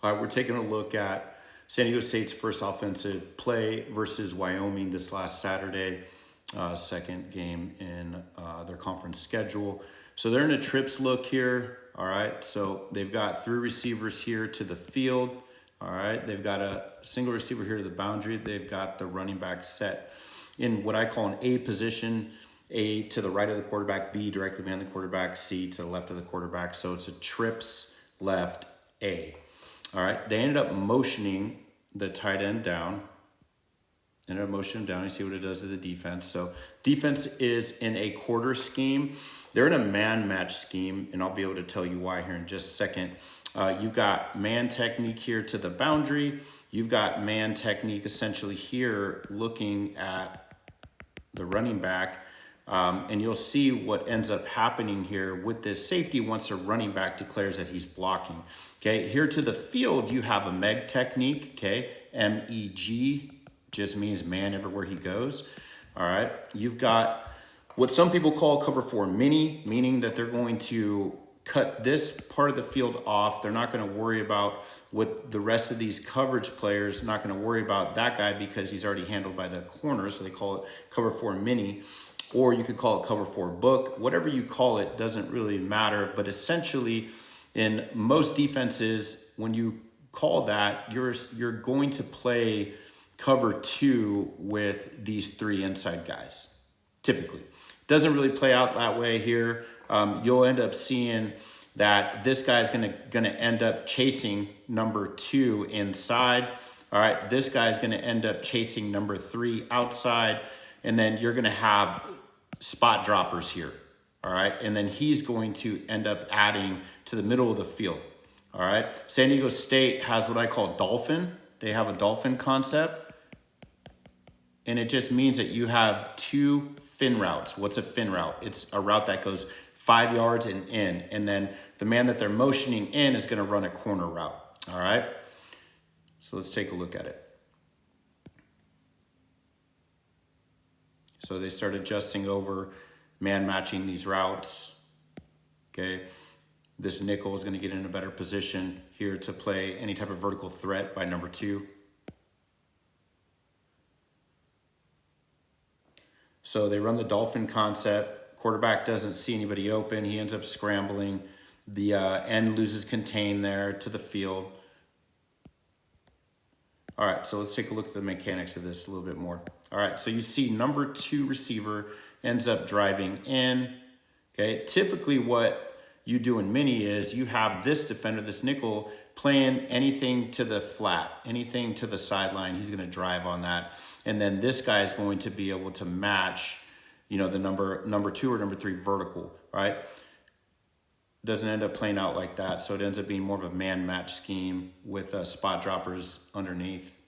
All right, we're taking a look at San Diego State's first offensive play versus Wyoming this last Saturday, second game in their conference schedule. So they're in a trips look here. All right, so they've got three receivers here to the field. All right, they've got a single receiver here to the boundary. They've got the running back set in what I call an A position. A to the right of the quarterback, B directly behind the quarterback, C to the left of the quarterback. So it's a trips left A. All right, they ended up motioning the tight end down. Ended up motioning down. You see what it does to the defense. So defense is in a quarter scheme. They're in a man match scheme, and I'll be able to tell you why here in just a second. You've got man technique here to the boundary. You've got man technique essentially here looking at the running back. And you'll see what ends up happening here with this safety once a running back declares that he's blocking. Okay, here to the field, you have a MEG technique, okay? M-E-G just means man everywhere he goes. All right, you've got what some people call cover 4 mini, meaning that they're going to cut this part of the field off. They're not going to worry about what the rest of these coverage players, not going to worry about that guy because he's already handled by the corner. So they call it cover 4 mini. Or you could call it cover 4 book. Whatever you call it doesn't really matter. But essentially, in most defenses, when you call that, you're going to play cover 2 with these 3 inside guys, typically. Doesn't really play out that way here. You'll end up seeing that this guy's gonna end up chasing number 2 inside. All right, this guy's gonna end up chasing number 3 outside. And then you're gonna have spot droppers here, all right? And then he's going to end up adding to the middle of the field, all right? San Diego State has what I call dolphin. They have a dolphin concept, and it just means that you have 2 fin routes. What's a fin route? It's a route that goes 5 yards and in, and then the man that they're motioning in is gonna run a corner route, all right? So let's take a look at it. So they start adjusting over, man matching these routes, okay? This nickel is gonna get in a better position here to play any type of vertical threat by number 2. So they run the dolphin concept. Quarterback doesn't see anybody open. He ends up scrambling. The end loses contain there to the field. All right, so let's take a look at the mechanics of this a little bit more. All right, so you see number 2 receiver ends up driving in, okay? Typically what you do in mini is you have this defender, this nickel, playing anything to the flat, anything to the sideline. He's gonna drive on that. And then this guy is going to be able to match, you know, the number 2 or number 3 vertical, right? Doesn't end up playing out like that. So it ends up being more of a man match scheme with spot droppers underneath.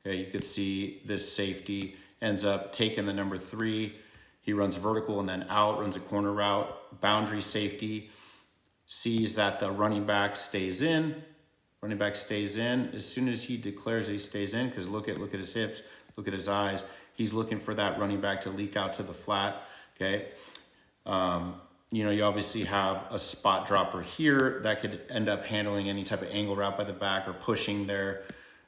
Okay, you could see this safety ends up taking the number 3. He runs vertical and then out, runs a corner route. Boundary safety sees that the running back stays in. Running back stays in. As soon as he declares that he stays in, because look at his hips, look at his eyes. He's looking for that running back to leak out to the flat, okay? You know, you obviously have a spot dropper here that could end up handling any type of angle route by the back or pushing there.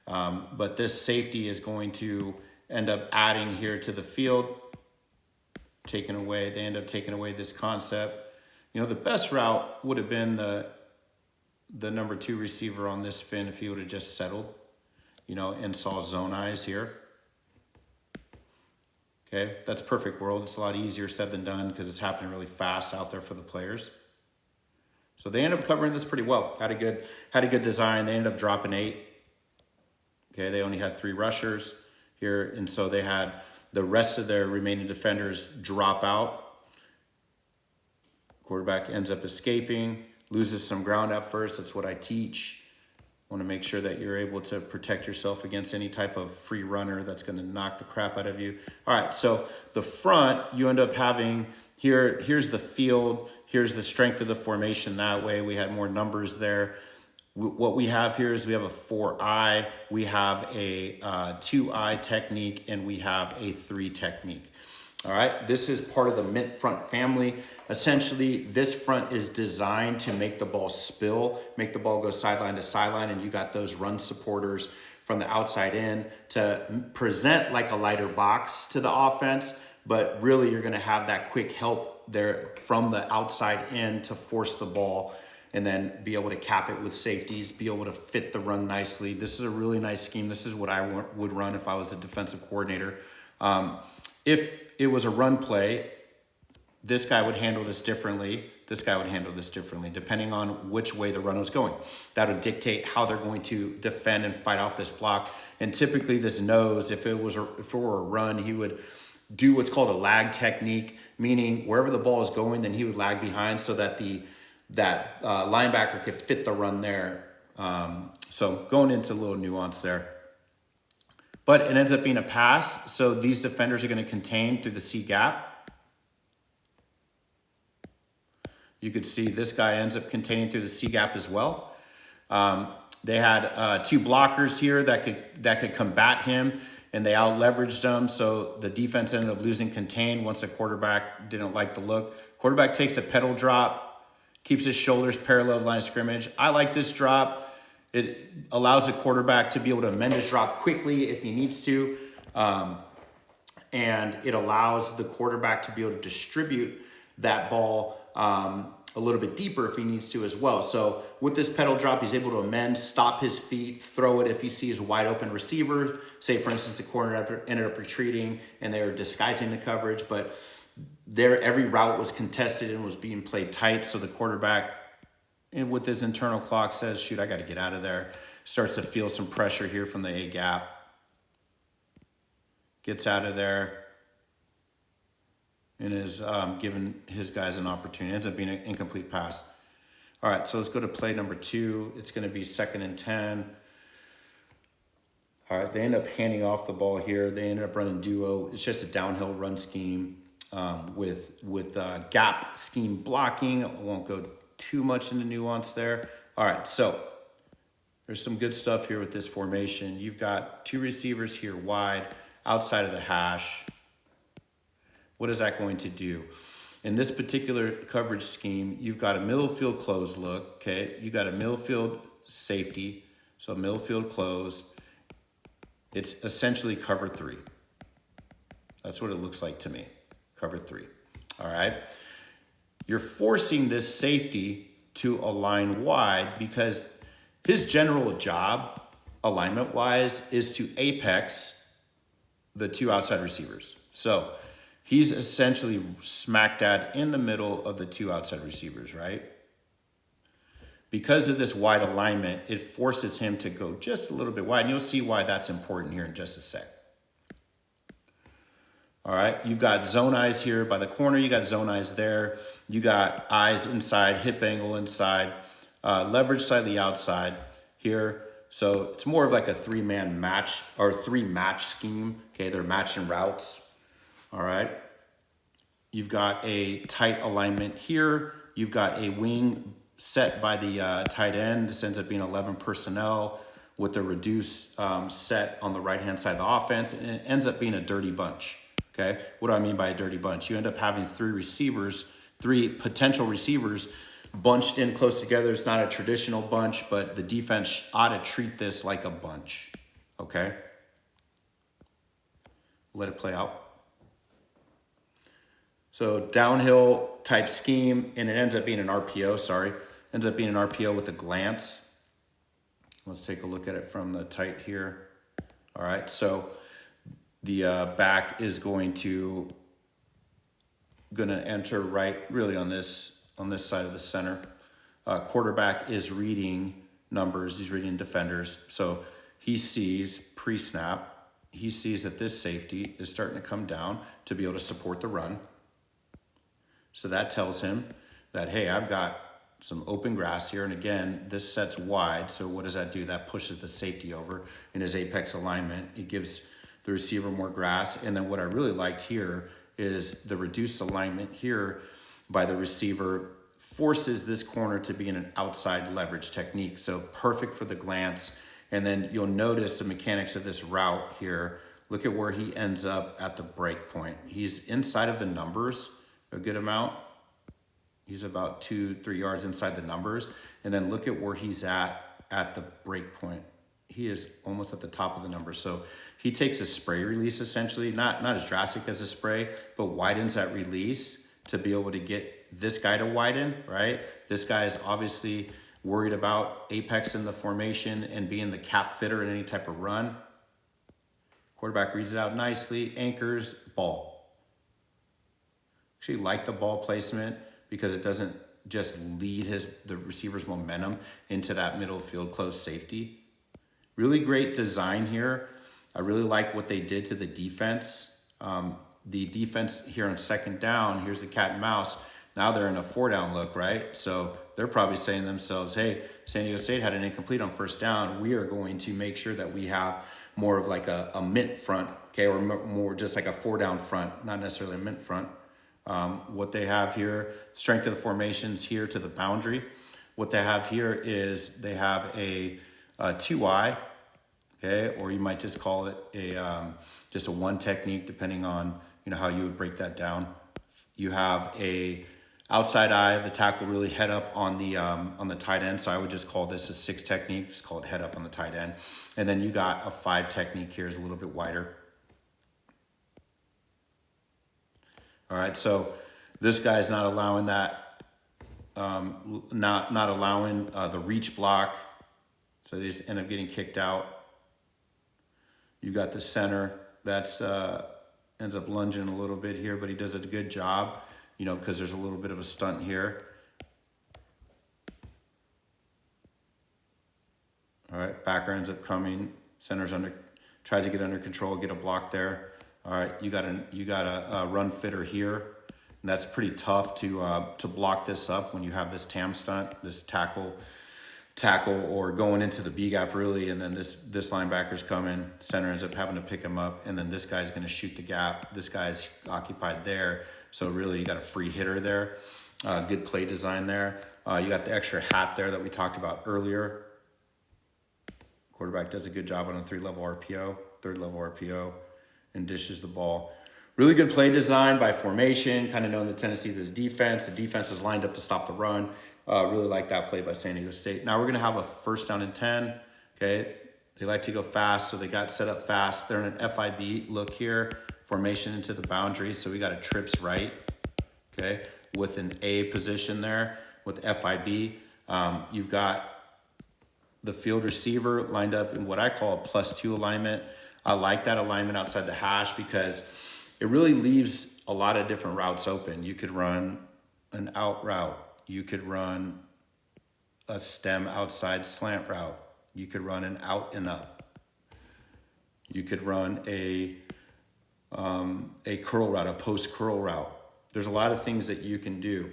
But this safety is going to end up adding here to the field, they end up taking away this concept. You know, the best route would have been the number 2 receiver on this fin if he would have just settled, you know, and saw zone eyes here. Okay, that's perfect world. It's a lot easier said than done because it's happening really fast out there for the players. So they end up covering this pretty well. Had a good design. They ended up dropping 8. Okay, they only had 3 rushers here, and so they had the rest of their remaining defenders drop out. Quarterback ends up escaping, loses some ground at first. That's what I teach. Want to make sure that you're able to protect yourself against any type of free runner that's going to knock the crap out of you. All right, so the front, you end up having here's the field, here's the strength of the formation that way. We had more numbers there. What we have here is we have a 4-eye, we have a 2-eye technique, and we have a 3 technique. All right, this is part of the mint front family. Essentially, this front is designed to make the ball spill, make the ball go sideline to sideline, and you got those run supporters from the outside in to present like a lighter box to the offense, but really you're gonna have that quick help there from the outside in to force the ball and then be able to cap it with safeties, be able to fit the run nicely. This is a really nice scheme. This is what I would run if I was a defensive coordinator. If it was a run play, this guy would handle this differently. This guy would handle this differently, depending on which way the run was going. That would dictate how they're going to defend and fight off this block. And typically this nose, if it were a run, he would do what's called a lag technique, meaning wherever the ball is going, then he would lag behind so that that linebacker could fit the run there. So going into a little nuance there. But it ends up being a pass, so these defenders are going to contain through the C gap. You could see this guy ends up containing through the C gap as well. They had two blockers here that could combat him, and they out-leveraged him, so the defense ended up losing contain once the quarterback didn't like the look. Quarterback takes a pedal drop, keeps his shoulders parallel to the line of scrimmage. I like this drop. It allows the quarterback to be able to amend his drop quickly if he needs to. And it allows the quarterback to be able to distribute that ball a little bit deeper if he needs to as well. So with this pedal drop, he's able to amend, stop his feet, throw it if he sees a wide open receiver. Say, for instance, the corner ended up retreating and they were disguising the coverage, but every route was contested and was being played tight. So the quarterback, and with his internal clock, says, shoot, I got to get out of there. Starts to feel some pressure here from the A gap. Gets out of there and is giving his guys an opportunity. Ends up being an incomplete pass. All right, so let's go to play number 2. It's going to be 2nd and 10. All right, they end up handing off the ball here. They ended up running duo. It's just a downhill run scheme with gap scheme blocking. I won't go too much into nuance there. All right, so there's some good stuff here with this formation. You've got 2 receivers here wide, outside of the hash. What is that going to do? In this particular coverage scheme, you've got a middle field close look, okay? You got a middle field safety, so middle field close. It's essentially cover 3. That's what it looks like to me, cover 3, all right? You're forcing this safety to align wide because his general job, alignment-wise, is to apex the 2 outside receivers. So he's essentially smack dab in the middle of the 2 outside receivers, right? Because of this wide alignment, it forces him to go just a little bit wide. And you'll see why that's important here in just a sec. All right, you've got zone eyes here by the corner. You got zone eyes there. You got eyes inside, hip angle inside, leverage slightly outside here. So it's more of like a 3-man match or 3-match scheme. Okay, they're matching routes. All right. You've got a tight alignment here. You've got a wing set by the tight end. This ends up being 11 personnel with a reduced set on the right-hand side of the offense. And it ends up being a dirty bunch. Okay, what do I mean by a dirty bunch? You end up having 3 potential receivers bunched in close together. It's not a traditional bunch, but the defense ought to treat this like a bunch. Okay, let it play out. So downhill type scheme, and it ends up being an RPO, ends up being an RPO with a glance. Let's take a look at it from the tight here. All right, so the back is going to enter right really on this side of the center. Quarterback is reading numbers. He's reading defenders. So he sees pre-snap. He sees that this safety is starting to come down to be able to support the run. So that tells him that, hey, I've got some open grass here. And again, this set's wide. So what does that do? That pushes the safety over in his apex alignment. It gives the receiver more grass. And then what I really liked here is the reduced alignment here by the receiver forces this corner to be in an outside leverage technique. So perfect for the glance. And then you'll notice the mechanics of this route here. Look at where he ends up at the break point. He's inside of the numbers a good amount. He's about 2-3 yards inside the numbers. And then look at where he's at the break point. He is almost at the top of the number. So he takes a spray release essentially, not as drastic as a spray, but widens that release to be able to get this guy to widen, right? This guy is obviously worried about apex in the formation and being the cap fitter in any type of run. Quarterback reads it out nicely, anchors, ball. Actually like the ball placement because it doesn't just lead the receiver's momentum into that middle field close safety. Really great design here. I really like what they did to the defense. The defense here on second down, here's the cat and mouse. Now they're in a 4-down look, right? So they're probably saying to themselves, hey, San Diego State had an incomplete on first down. We are going to make sure that we have more of like a mint front, okay, or more just like a 4-down front, not necessarily a mint front. What they have here, strength of the formations here to the boundary. What they have here is they have a 2-eye, okay, or you might just call it just a one technique, depending on how you would break that down. You have a outside eye of the tackle, really head up on the tight end. So I would just call this a 6 technique. Just call it head up on the tight end. And then you got a 5 technique here, is a little bit wider. All right, so this guy's not allowing that, not allowing the reach block. So they just end up getting kicked out. You got the center that's ends up lunging a little bit here, but he does a good job, because there's a little bit of a stunt here. All right, backer ends up coming. Center's tries to get under control, get a block there. All right, you got a run fitter here, and that's pretty tough to block this up when you have this tam stunt, this tackle, or going into the B gap really, and then this linebacker's coming. Center ends up having to pick him up, and then this guy's going to shoot the gap. This guy's occupied there, so really you got a free hitter there. Good play design there. You got the extra hat there that we talked about earlier. Quarterback does a good job on a 3-level RPO, 3rd-level RPO, and dishes the ball. Really good play design by formation, kind of knowing the tendencies of the defense. The defense is lined up to stop the run. Really like that play by San Diego State. Now we're going to have a 1st down and 10. Okay, they like to go fast, so they got set up fast. They're in an FIB look here, formation into the boundary. So we got a trips right, okay, with an A position there with FIB. You've got the field receiver lined up in what I call a +2 alignment. I like that alignment outside the hash because it really leaves a lot of different routes open. You could run an out route. You could run a stem outside slant route. You could run an out and up. You could run a curl route, a post curl route. There's a lot of things that you can do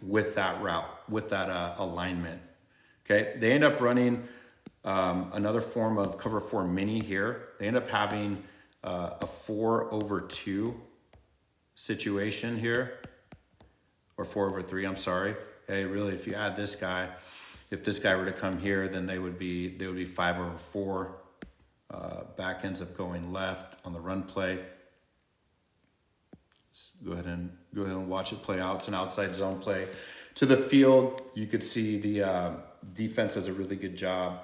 with that route, with that alignment. Okay, they end up running another form of cover 4 mini here. They end up having a 4/2 situation here. Or 4/3, I'm sorry. Hey, really, if you add this guy, if this guy were to come here, then they would be 5/4. Back ends up going left on the run play. Let's go ahead and watch it play out. It's an outside zone play. To the field, you could see the defense does a really good job.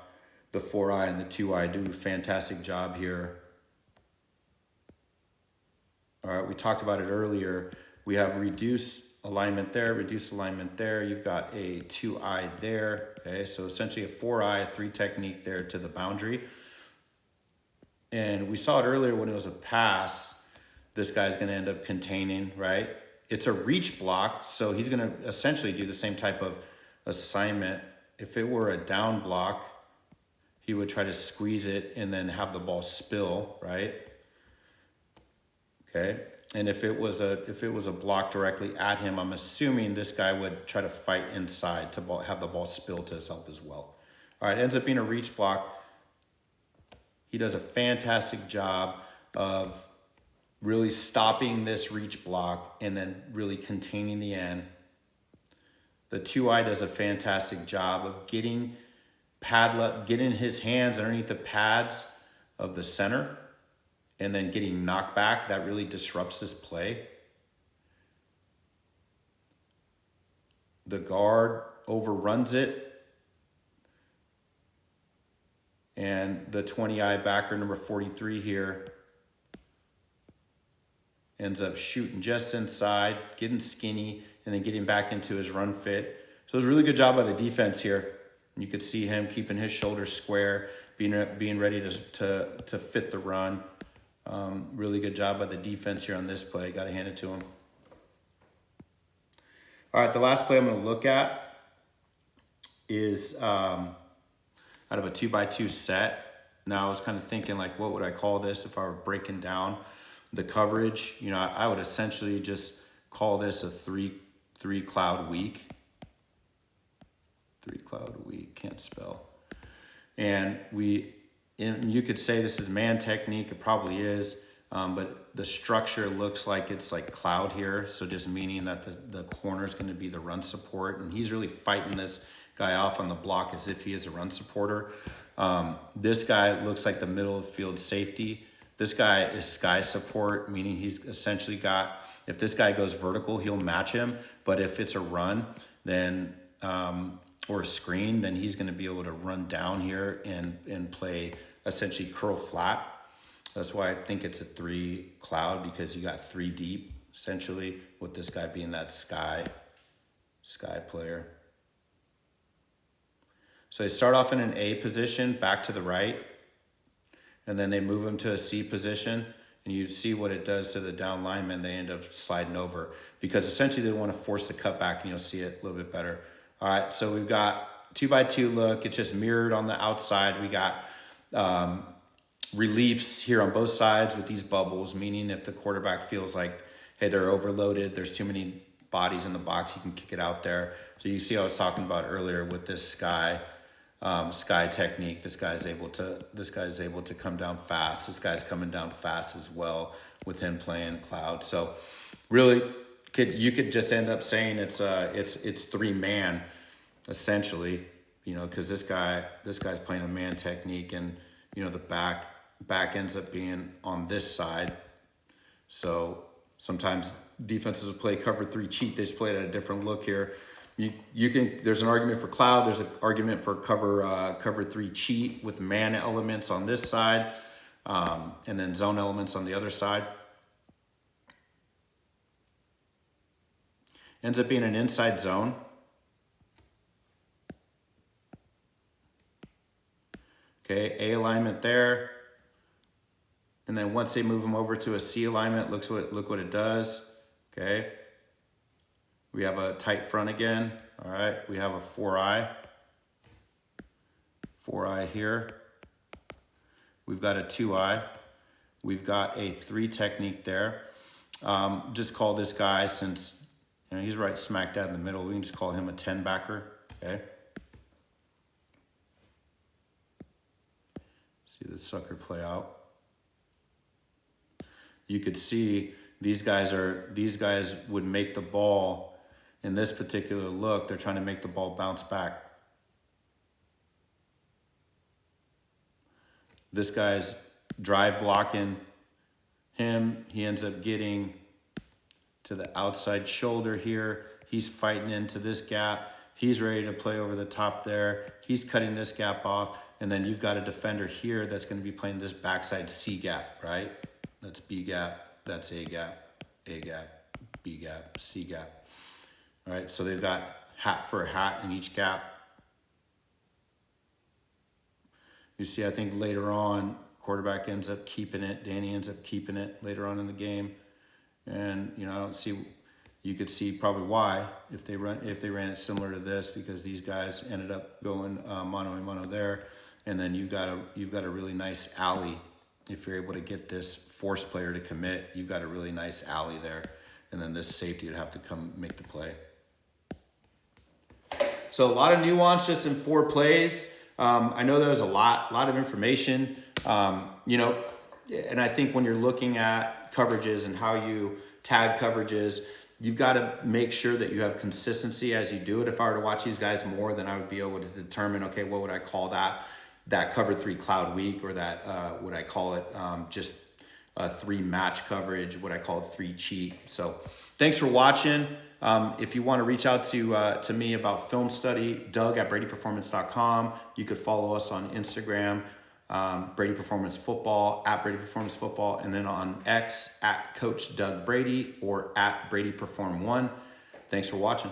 The 4-eye and the 2-eye do a fantastic job here. All right, we talked about it earlier. We have reduced alignment there, reduce alignment there. You've got a 2-eye there. Okay, so essentially a 4-eye, 3 technique there to the boundary. And we saw it earlier when it was a pass. This guy's going to end up containing, right? It's a reach block, so he's going to essentially do the same type of assignment. If it were a down block, he would try to squeeze it and then have the ball spill, right? Okay. And if it was a block directly at him, I'm assuming this guy would try to fight inside to have the ball spill to his help as well. All right, ends up being a reach block. He does a fantastic job of really stopping this reach block and then really containing the end. The 2-eye does a fantastic job of getting his hands underneath the pads of the center and then getting knocked back. That really disrupts his play. The guard overruns it. And the 20-eye backer, number 43 here, ends up shooting just inside, getting skinny, and then getting back into his run fit. So it was a really good job by the defense here. You could see him keeping his shoulders square, being ready to fit the run. Really good job by the defense here on this play. Got to hand it to him. All right, the last play I'm going to look at is out of a 2x2 set. Now I was kind of thinking, like, what would I call this if I were breaking down the coverage? You know, I would essentially just call this a three cloud week. 3 cloud week, can't spell. And you could say this is man technique. It probably is, but the structure looks like it's like cloud here. So just meaning that the corner is going to be the run support, and he's really fighting this guy off on the block as if he is a run supporter. This guy looks like the middle of field safety. This guy is sky support, meaning he's essentially got, if this guy goes vertical, he'll match him. But if it's a run, then or a screen, then he's going to be able to run down here and play essentially curl flat. That's why I think it's a 3 cloud, because you got 3 deep essentially, with this guy being that sky player. So they start off in an A position, back to the right, and then they move him to a C position, and you see what it does to the down linemen. They end up sliding over, because essentially they want to force the cutback, and you'll see it a little bit better. All right, so we've got 2x2 look. It's just mirrored on the outside. We got reliefs here on both sides with these bubbles, meaning if the quarterback feels like, hey, they're overloaded, there's too many bodies in the box, you can kick it out there. So you see, I was talking about earlier with this sky technique. This guy's able to come down fast. This guy's coming down fast as well with him playing cloud. So really, you could just end up saying it's 3-man essentially, you know, because this guy's playing a man technique, and you know the back ends up being on this side. So sometimes defenses will play cover 3 cheat. They just play it at a different look here. You can, there's an argument for cloud. There's an argument for cover 3 cheat with man elements on this side, and then zone elements on the other side. Ends up being an inside zone. Okay, A alignment there. And then once they move them over to a C alignment, look what it does. Okay. We have a tight front again. All right, we have a 4-eye. 4-eye here. We've got a 2-eye. We've got a 3 technique there. Just call this guy, since you know he's right smack dab in the middle, we can just call him a 10 backer. Okay. See the sucker play out. You could see these guys would make the ball in this particular look. They're trying to make the ball bounce back. This guy's drive blocking him. He ends up getting to the outside shoulder here. He's fighting into this gap. He's ready to play over the top there. He's cutting this gap off. And then you've got a defender here that's going to be playing this backside C gap, right? That's B gap, that's A gap, B gap, C gap. All right, so they've got hat for a hat in each gap. You see, I think later on, quarterback ends up keeping it. Danny ends up keeping it later on in the game. And, you know, I don't see, you could see probably why if they ran it similar to this, because these guys ended up going mano a mano there. And then you've got a really nice alley. If you're able to get this force player to commit, you've got a really nice alley there. And then this safety would have to come make the play. So a lot of nuance just in 4 plays. I know there's a lot of information, you know, and I think when you're looking at coverages and how you tag coverages, you've got to make sure that you have consistency as you do it. If I were to watch these guys more, then I would be able to determine, okay, what would I call that cover 3 cloud week, or that, would I call it just 3 match coverage, what I call 3 cheat. So thanks for watching. If you want to reach out to me about film study, Doug at BradyPerformance.com. You could follow us on Instagram, Brady Performance Football, at Brady Performance Football, and then on X at Coach Doug Brady or at Brady Perform 1. Thanks for watching.